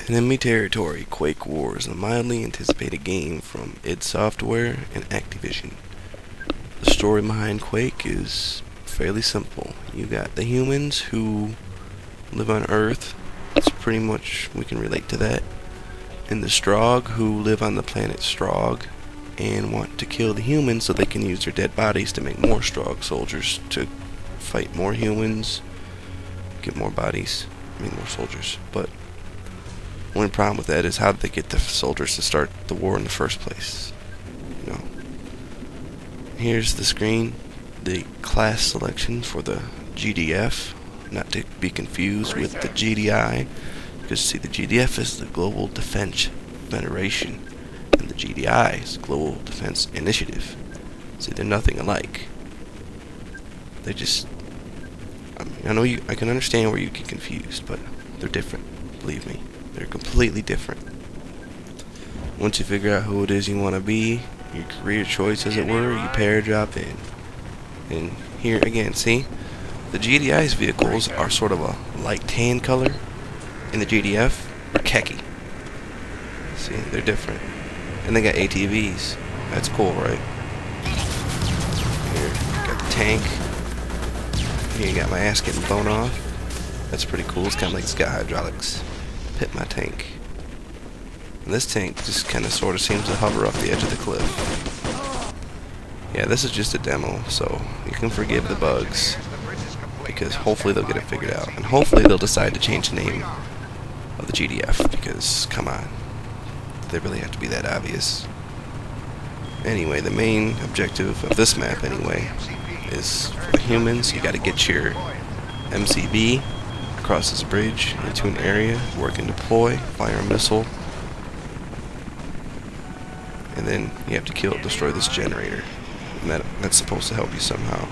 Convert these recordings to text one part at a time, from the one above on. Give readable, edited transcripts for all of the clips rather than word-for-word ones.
Enemy Territory, Quake Wars, a mildly anticipated game from id Software and Activision. The story behind Quake is fairly simple. You got the humans who live on Earth. It's pretty much, we can relate to that. And the Strogg who live on the planet Strogg and want to kill the humans so they can use their dead bodies to make more Strogg soldiers to fight more humans, get more bodies, more soldiers. But one problem with that is how did they get the soldiers to start the war in the first place? You know. Here's the screen, the class selection for the GDF, not to be confused with the GDI, because see, the GDF is the Global Defense Federation, and the GDI is the Global Defense Initiative. See, they're nothing alike. They just, I can understand where you get confused, but they're different, believe me. They're completely different. Once you figure out who it is you want to be, your career choice as it were, you paradrop in. And here again, see? The GDI's vehicles are sort of a light tan color, and the GDF are khaki. See, they're different. And they got ATVs. That's cool, right? Here, got the tank. Here you got my ass getting blown off. That's pretty cool. It's kind of like it's got hydraulics. Hit my tank. And this tank just kind of sort of seems to hover off the edge of the cliff. Yeah, this is just a demo, so you can forgive the bugs, because hopefully they'll get it figured out. And hopefully they'll decide to change the name of the GDF, because, come on, they really have to be that obvious. Anyway, the main objective of this map, anyway, is for the humans. You gotta get your MCB across this bridge into an area where it can deploy, fire a missile, and then you have to destroy this generator. And that's supposed to help you somehow.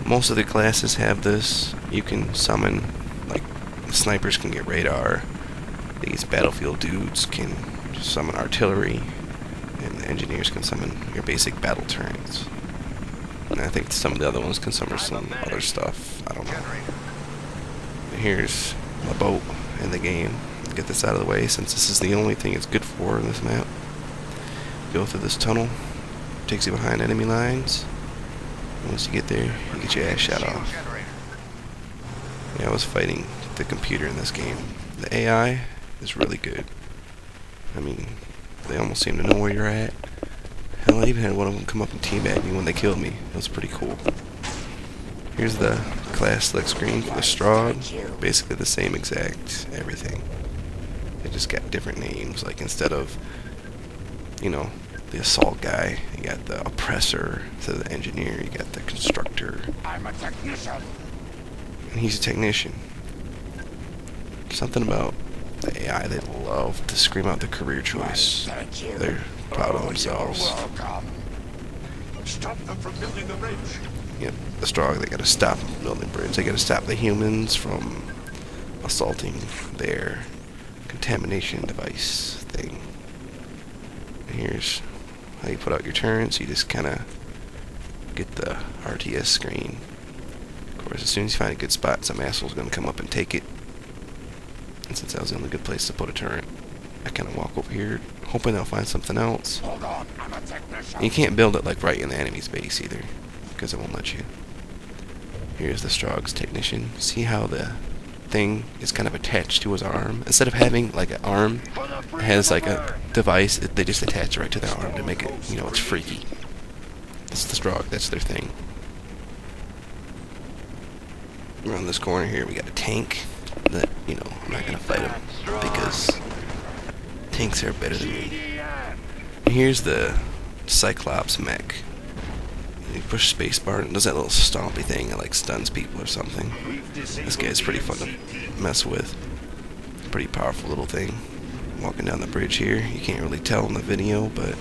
Most of the classes have this. You can summon, like, snipers can get radar. These battlefield dudes can just summon artillery, and the engineers can summon your basic battle turrets. And I think some of the other ones can summon some other stuff. I don't know. Here's a boat in the game. Get this out of the way since this is the only thing it's good for in this map. Go through this tunnel. Takes you behind enemy lines. Once you get there, you get your ass shot off. Yeah, I was fighting the computer in this game. The AI is really good. I mean, they almost seem to know where you're at. Hell, I even had one of them come up and teabag me when they killed me. It was pretty cool. Here's the class select screen for the Strogg. Basically the same exact everything. They just got different names. Like instead of, you know, the assault guy, you got the oppressor. Instead of the engineer, you got the constructor. I'm a technician. And he's a technician. Something about the AI, they love to scream out the career choice. They're proud of themselves. Stop them from building the bridge. Yep, the Strogg, they gotta stop building bridge. They gotta stop the humans from assaulting their contamination device thing. And here's how you put out your turrets. You just kinda get the RTS screen. Of course, as soon as you find a good spot, some asshole's gonna come up and take it. And since that was the only good place to put a turret, I kinda walk over here, hoping they'll find something else. Hold on, I'm a technician. And you can't build it like right in the enemy's base either, because it won't let you. Here's the Strogg's technician. See how the thing is kind of attached to his arm? Instead of having like an arm, it has like a device, they just attach it right to their arm to make it, you know, it's freaky. That's the Strogg, that's their thing. Around this corner here we got a tank that, you know, I'm not gonna fight him because tanks are better than me. And here's the Cyclops mech. You push spacebar and it does that little stompy thing that like stuns people or something. This guy's pretty fun to mess with. Pretty powerful little thing. Walking down the bridge here, you can't really tell in the video, but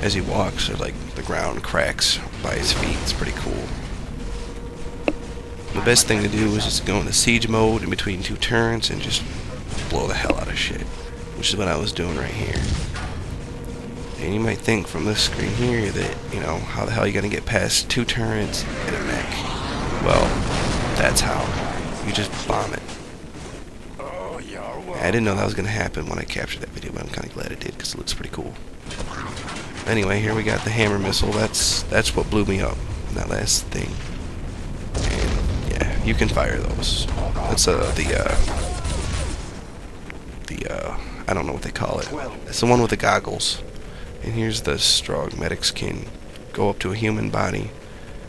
as he walks, like the ground cracks by his feet. It's pretty cool. The best thing to do is just go into siege mode in between two turrets and just blow the hell out of shit, which is what I was doing right here. And you might think from this screen here that, you know, how the hell are you going to get past two turrets and a mech? Well, that's how. You just bomb it. Oh, yeah. I didn't know that was going to happen when I captured that video, but I'm kind of glad it did because it looks pretty cool. Anyway, here we got the hammer missile. That's what blew me up, that last thing. And yeah, you can fire those. That's I don't know what they call it. It's the one with the goggles. And here's the strong medics can go up to a human body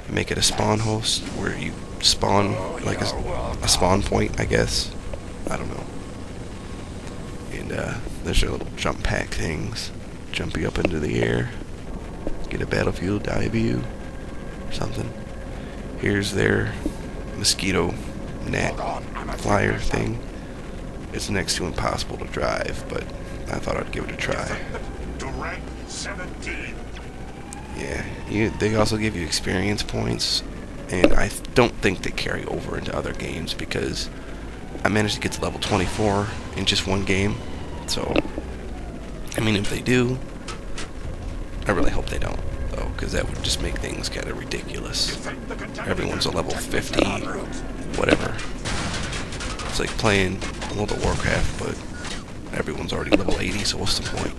and make it a spawn host where you spawn like a spawn point, I guess. I don't know. And there's their little jump pack things. Jump you up into the air. Get a battlefield dive view or something. Here's their mosquito net flyer thing. It's next to impossible to drive, but I thought I'd give it a try. Yeah, they also give you experience points, and I don't think they carry over into other games because I managed to get to level 24 in just one game. So, I mean, if they do, I really hope they don't, though, because that would just make things kind of ridiculous. Everyone's a level 50, whatever. It's like playing World of Warcraft, but everyone's already level 80, so what's the point?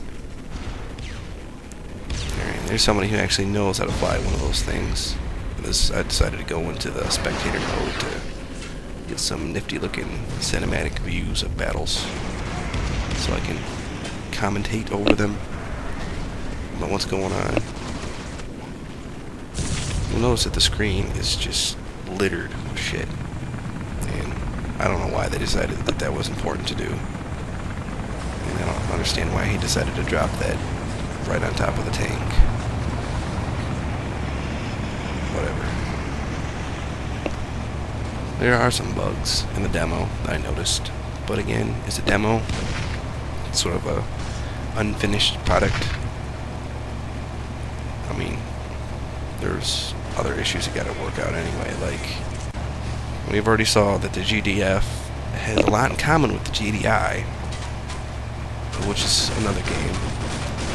Alright, there's somebody who actually knows how to fly one of those things. I decided to go into the spectator mode to get some nifty-looking cinematic views of battles, so I can commentate over them, about what's going on. You'll notice that the screen is just littered with shit. I don't know why they decided that that was important to do. And I don't understand why he decided to drop that right on top of the tank. Whatever. There are some bugs in the demo that I noticed. But again, it's a demo. It's sort of a unfinished product. I mean, there's other issues you gotta work out anyway, like we've already saw that the GDF has a lot in common with the GDI, which is another game.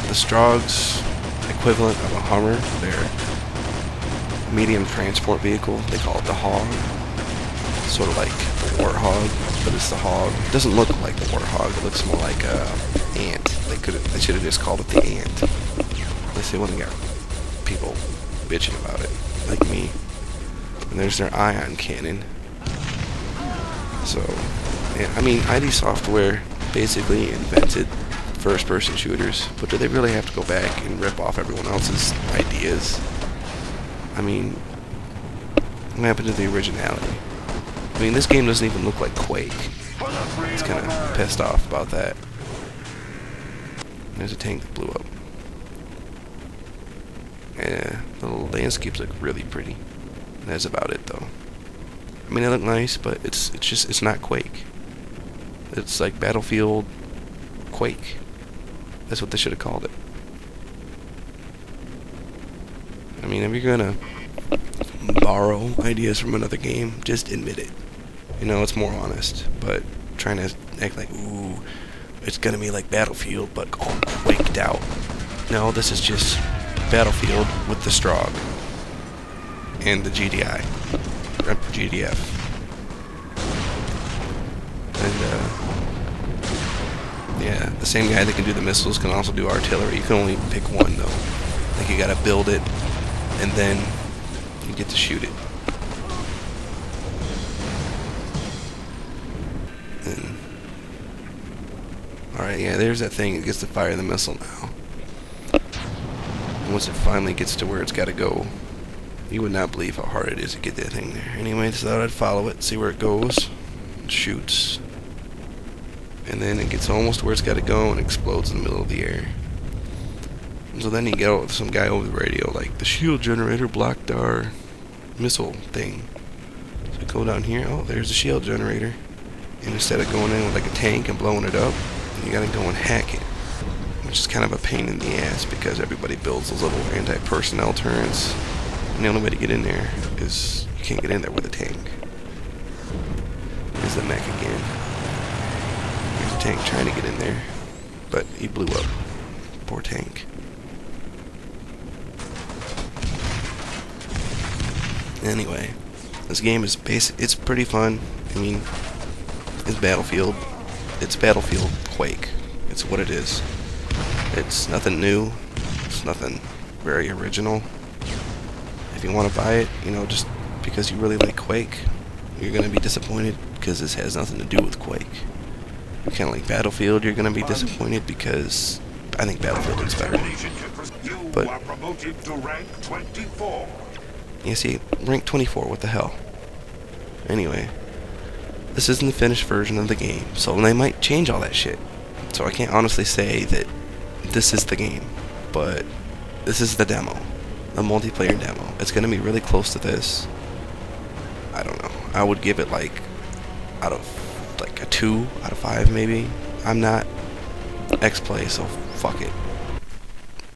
The Strog's equivalent of a Hummer, their medium transport vehicle, they call it the Hog. Sort of like the Warthog, but it's the Hog. It doesn't look like the Warthog, it looks more like a ant. They should have just called it the Ant. At least they wouldn't get people bitching about it, like me. And there's their ion cannon. So, yeah, I mean, ID Software basically invented first-person shooters, but do they really have to go back and rip off everyone else's ideas? I mean, what happened to the originality? I mean, this game doesn't even look like Quake. It's kind of pissed off about that. There's a tank that blew up. Yeah, the little landscapes look really pretty. That's about it, though. I mean, they look nice, but it's not Quake. It's like Battlefield Quake. That's what they should have called it. I mean, if you're gonna borrow ideas from another game, just admit it. You know, it's more honest. But trying to act like, ooh, it's gonna be like Battlefield, but all quaked out. No, this is just Battlefield with the Strog and the GDI, GDF, and yeah, the same guy that can do the missiles can also do artillery. You can only pick one though. Like you gotta build it, and then you get to shoot it. And all right, yeah, there's that thing. It gets to fire the missile now. And once it finally gets to where it's got to go, you would not believe how hard it is to get that thing there. Anyway, so I thought I'd follow it, see where it goes. It shoots. And then it gets almost where it's got to go and explodes in the middle of the air. And so then you get some guy over the radio, like, the shield generator blocked our missile thing. So we go down here, oh, there's the shield generator. And instead of going in with like a tank and blowing it up, you gotta go and hack it. Which is kind of a pain in the ass because everybody builds those little anti-personnel turrets. And the only way to get in there is you can't get in there with a tank. There's the mech again. There's a tank trying to get in there, but he blew up. Poor tank. Anyway, this game is basic. It's pretty fun. I mean, it's Battlefield. it's Battlefield Quake. It's what it is. It's nothing new. It's nothing very original. If you want to buy it, you know, just because you really like Quake, you're going to be disappointed because this has nothing to do with Quake. If you kind of like Battlefield, you're going to be disappointed because I think Battlefield is better. But you are promoted to rank 24. you see, rank 24, what the hell? Anyway, this isn't the finished version of the game, so they might change all that shit. So I can't honestly say that this is the game, but this is the demo, the multiplayer demo. It's going to be really close to this. I don't know. I would give it like out of like a 2 out of 5 maybe. I'm not X-Play, so fuck it.